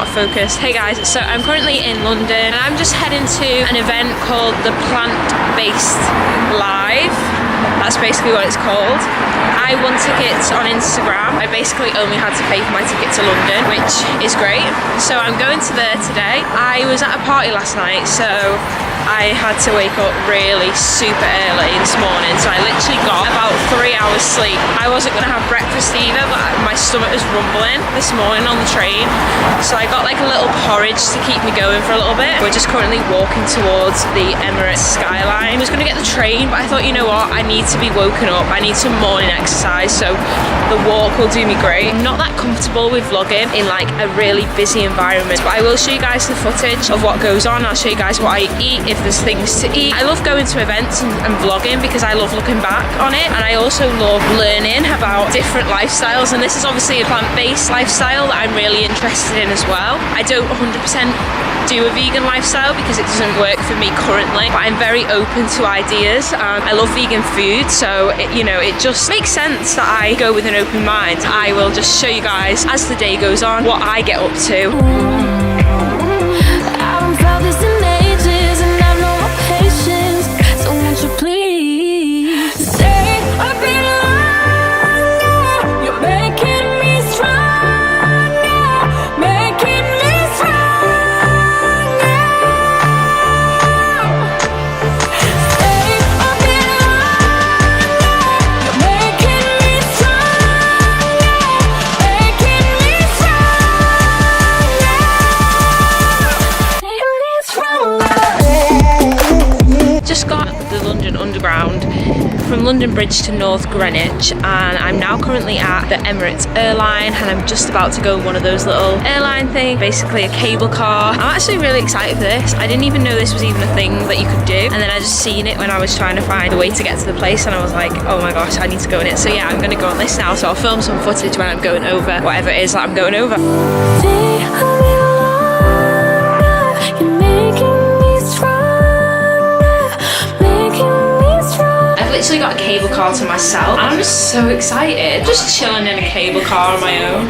focused. Hey guys, so I'm currently in London and I'm just heading to an event called the Plant-Based Live. That's basically what it's called. I won tickets on Instagram. I basically only had to pay for my ticket to London, which is great. So I'm going to there today. I was at a party last night, so I had to wake up really super early this morning, so I literally got about 3 hours sleep. I wasn't gonna have breakfast either, but my stomach was rumbling this morning on the train, so I got like a little porridge to keep me going for a little bit. We're just currently walking towards the Emirates skyline. I was gonna get the train, but I thought, you know what, I need to be woken up. I need some morning exercise, so the walk will do me great. I'm not that comfortable with vlogging in like a really busy environment, but I will show you guys the footage of what goes on. I'll show you guys what I eat, if there's things to eat. I love going to events and vlogging because I love looking back on it, and I also love learning about different lifestyles, and this is obviously a plant-based lifestyle that I'm really interested in as well. I don't 100% do a vegan lifestyle because it doesn't work for me currently, but I'm very open to ideas. I love vegan food, so it just makes sense that I go with an open mind. I will just show you guys as the day goes on what I get up to. From London Bridge to North Greenwich, and I'm now currently at the Emirates airline, and I'm just about to go on one of those little airline things, basically a cable car. I'm actually really excited for this. I didn't even know this was even a thing that you could do, and then I just seen it when I was trying to find a way to get to the place, and I was like, oh my gosh, I need to go on it. So yeah, I'm gonna go on this now, so I'll film some footage when I'm going over whatever it is that I'm going over. Literally got a cable car to myself. I'm just so excited. Just chilling in a cable car on my own.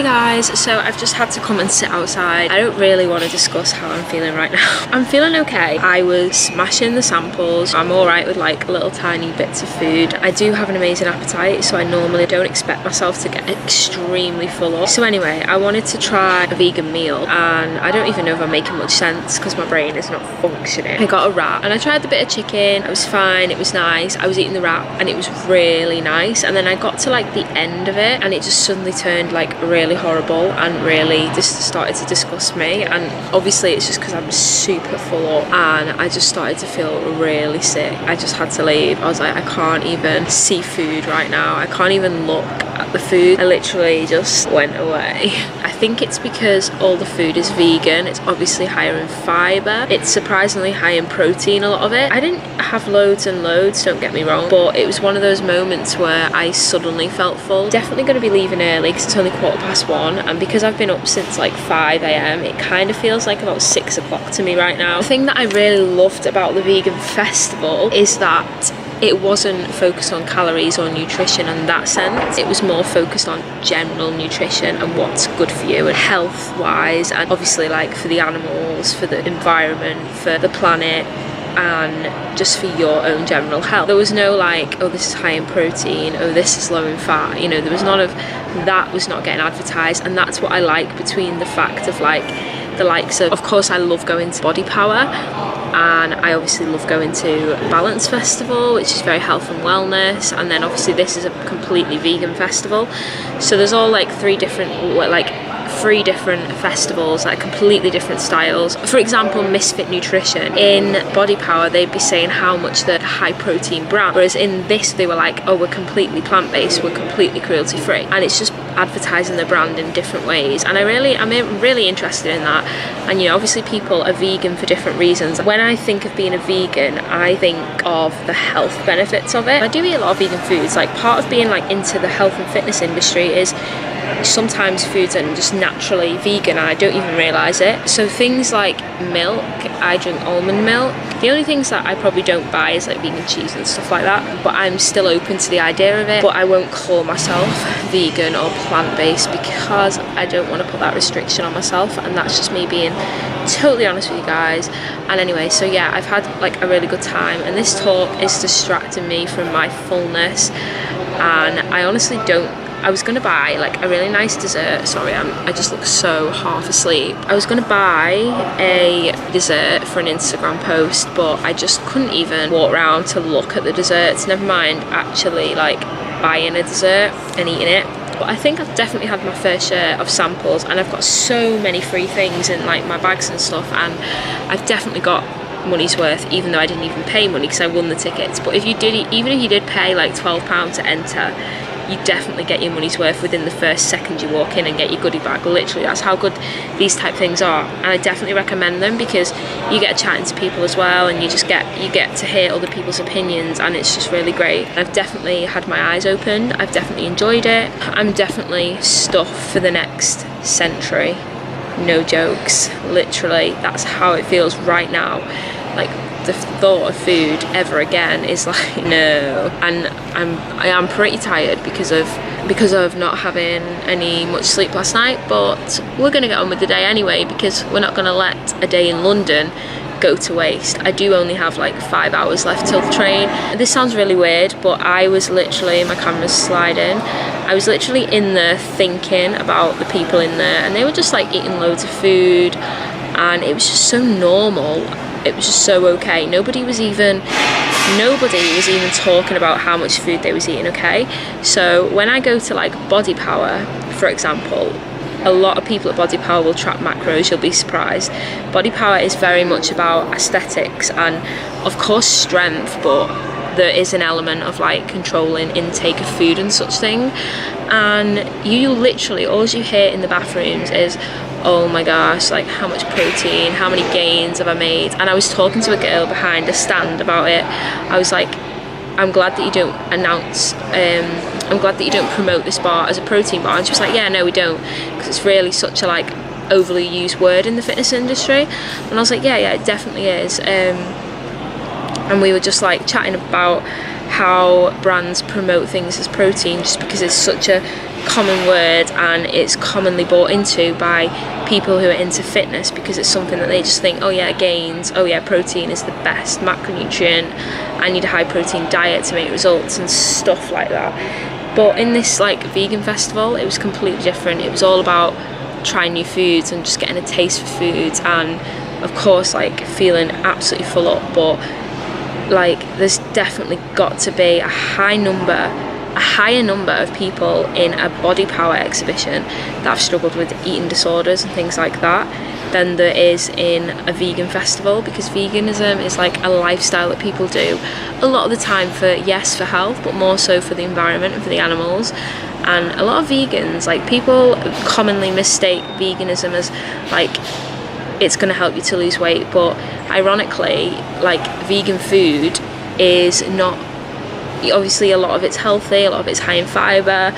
guys, so I've just had to come and sit outside. I don't really want to discuss how I'm feeling right now. I'm feeling okay. I was smashing the samples. I'm alright with like little tiny bits of food. I do have an amazing appetite, so I normally don't expect myself to get extremely full up. So anyway, I wanted to try a vegan meal, and I don't even know if I'm making much sense because my brain is not functioning. I got a wrap and I tried the bit of chicken. It was fine, it was nice. I was eating the wrap and it was really nice, and then I got to like the end of it and it just suddenly turned like really horrible and really just started to disgust me. And obviously it's just because I'm super full up, and I just started to feel really sick. I just had to leave. I was like, I can't even see food right now. I can't even look at the food. I literally just went away. I think it's because all the food is vegan. It's obviously higher in fibre. It's surprisingly high in protein, a lot of it. I didn't have loads and loads, don't get me wrong, but it was one of those moments where I suddenly felt full. Definitely going to be leaving early because it's only 1:15, and because I've been up since like 5 a.m, it kind of feels like about 6 o'clock to me right now. The thing that I really loved about the vegan festival is that it wasn't focused on calories or nutrition in that sense. It was more focused on general nutrition and what's good for you and health wise, and obviously like for the animals, for the environment, for the planet, and just for your own general health. There was no like, oh, this is high in protein, oh, this is low in fat, you know, there was none of that. Was not getting advertised, and that's what I like between the fact of like the likes of course I love going to Body Power, and I obviously love going to Balance Festival, which is very health and wellness, and then obviously this is a completely vegan festival. So there's all like three different festivals, like completely different styles. For example, Misfit Nutrition, in Body Power they'd be saying how much the high protein brand, whereas in this they were like, oh, we're completely plant-based, we're completely cruelty free, and it's just advertising the brand in different ways. And I'm really interested in that. And you know, obviously people are vegan for different reasons. When I think of being a vegan, I think of the health benefits of it. I do eat a lot of vegan foods. Like part of being like into the health and fitness industry is sometimes foods are just naturally vegan and I don't even realise it. So things like milk, I drink almond milk. The only things that I probably don't buy is like vegan cheese and stuff like that, but I'm still open to the idea of it. But I won't call myself vegan or plant-based because I don't want to put that restriction on myself, and that's just me being totally honest with you guys. And anyway, so yeah, I've had like a really good time, and this talk is distracting me from my fullness, and I honestly don't. I was going to buy like a really nice dessert. Sorry, I just look so half asleep. I was going to buy a dessert for an Instagram post, but I just couldn't even walk around to look at the desserts, never mind actually like buying a dessert and eating it. But I think I've definitely had my fair share of samples, and I've got so many free things in like my bags and stuff, and I've definitely got money's worth, even though I didn't even pay money because I won the tickets. But if you did, even if you did pay like £12 to enter, you definitely get your money's worth within the first second you walk in and get your goodie bag. Literally, that's how good these type things are, and I definitely recommend them because you get chatting to people as well, and you get to hear other people's opinions, and it's just really great. I've definitely had my eyes opened. I've definitely enjoyed it. I'm definitely stuffed for the next century. No jokes. Literally, that's how it feels right now. Like, the thought of food ever again is like, no. And I am pretty tired because of not having any much sleep last night, but we're gonna get on with the day anyway because we're not gonna let a day in London go to waste. I do only have like 5 hours left till the train. This sounds really weird, but I was literally, my camera's sliding, I was literally in there thinking about the people in there, and they were just like eating loads of food, and it was just so normal. It was just so okay. Nobody was even talking about how much food they was eating, okay? So when I go to like Body Power, for example, a lot of people at Body Power will track macros, you'll be surprised. Body Power is very much about aesthetics and of course strength, but there is an element of like controlling intake of food and such thing. And you literally, all you hear in the bathrooms is, oh my gosh, like how much protein, how many gains have I made? And I was talking to a girl behind a stand about it. I was like, I'm glad that you don't I'm glad that you don't promote this bar as a protein bar. And she was like, yeah, no, we don't, because it's really such a like overly used word in the fitness industry. And I was like, yeah, it definitely is. And we were just like chatting about how brands promote things as protein just because it's such a common word and it's commonly bought into by people who are into fitness, because it's something that they just think, oh yeah, gains, oh yeah, protein is the best macronutrient, I need a high protein diet to make results and stuff like that. But in this like vegan festival, it was completely different. It was all about trying new foods and just getting a taste for foods, and of course like feeling absolutely full up. But like there's definitely got to be a higher number of people in a body power exhibition that have struggled with eating disorders and things like that than there is in a vegan festival, because veganism is like a lifestyle that people do a lot of the time for health, but more so for the environment and for the animals. And a lot of vegans, like, people commonly mistake veganism as like it's going to help you to lose weight, but ironically, like, vegan food is not, obviously a lot of it's healthy, a lot of it's high in fibre,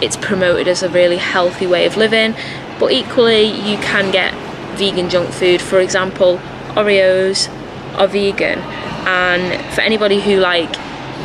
it's promoted as a really healthy way of living, but equally you can get vegan junk food. For example, Oreos are vegan, and for anybody who like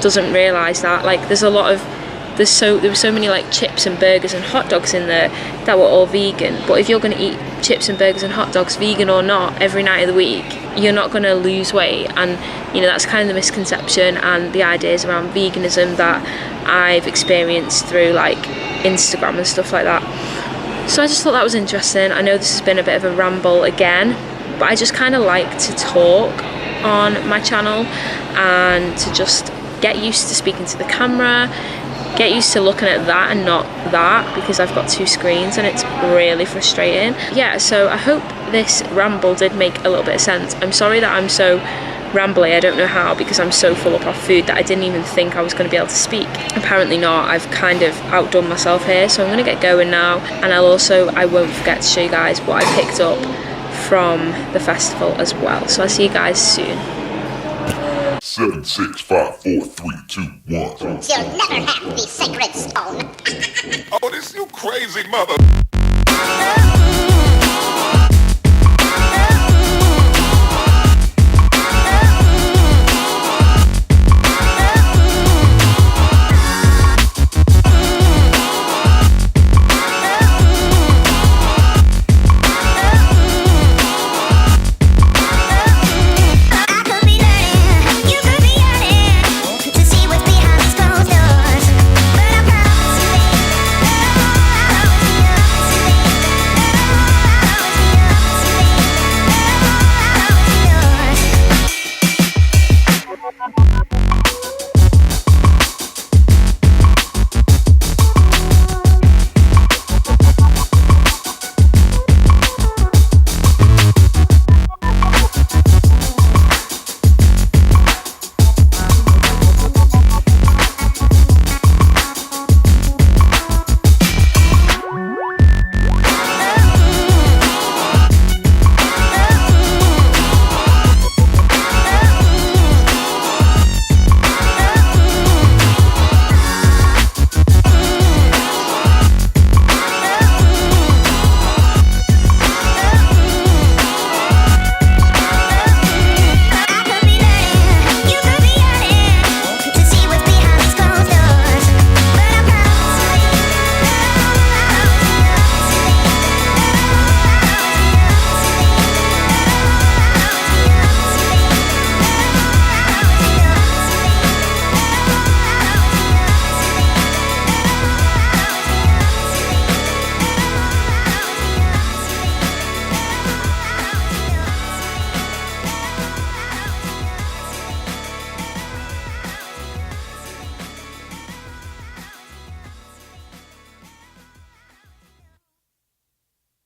doesn't realise that, like, there were so many like chips and burgers and hot dogs in there that were all vegan. But if you're going to eat chips and burgers and hot dogs, vegan or not, every night of the week, you're not going to lose weight. And you know, that's kind of the misconception and the ideas around veganism that I've experienced through like Instagram and stuff like that. So I just thought that was interesting. I know this has been a bit of a ramble again, but I just kind of like to talk on my channel and to just get used to speaking to the camera, get used to looking at that and not that, because I've got two screens and it's really frustrating. Yeah, so I hope this ramble did make a little bit of sense. I'm sorry that I'm so rambly, I don't know how, because I'm so full up of food that I didn't even think I was going to be able to speak. Apparently not. I've kind of outdone myself here, so I'm going to get going now, and I won't forget to show you guys what I picked up from the festival as well. So I'll see you guys soon. 7, 6, 5, 4, 3, 2, 1. You'll never have the sacred stone. Oh, this you crazy mother.